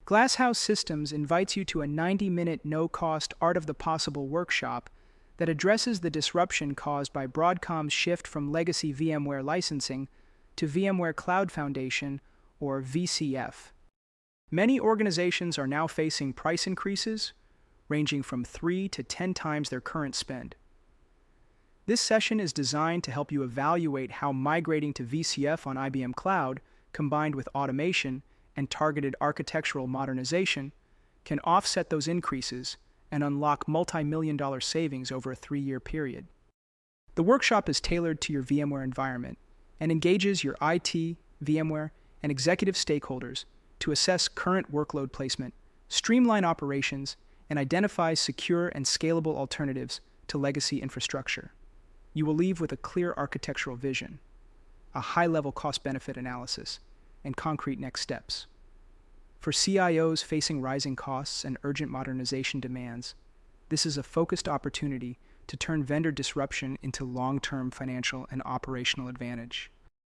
Glasshouse Systems invites you to a 90-minute no-cost Art of the Possible workshop that addresses the disruption caused by Broadcom's shift from legacy VMware licensing to VMware Cloud Foundation, or VCF. Many organizations are now facing price increases, ranging from 3 to 10 times their current spend. This session is designed to help you evaluate how migrating to VCF on IBM Cloud, combined with automation and targeted architectural modernization, can offset those increases and unlock multi-million-dollar savings over a 3-year period. The workshop is tailored to your VMware environment and engages your IT, VMware, and executive stakeholders to assess current workload placement, streamline operations, and identify secure and scalable alternatives to legacy infrastructure. You will leave with a clear architectural vision, a high-level cost-benefit analysis, and concrete next steps. For CIOs facing rising costs and urgent modernization demands, this is a focused opportunity to turn vendor disruption into long-term financial and operational advantage.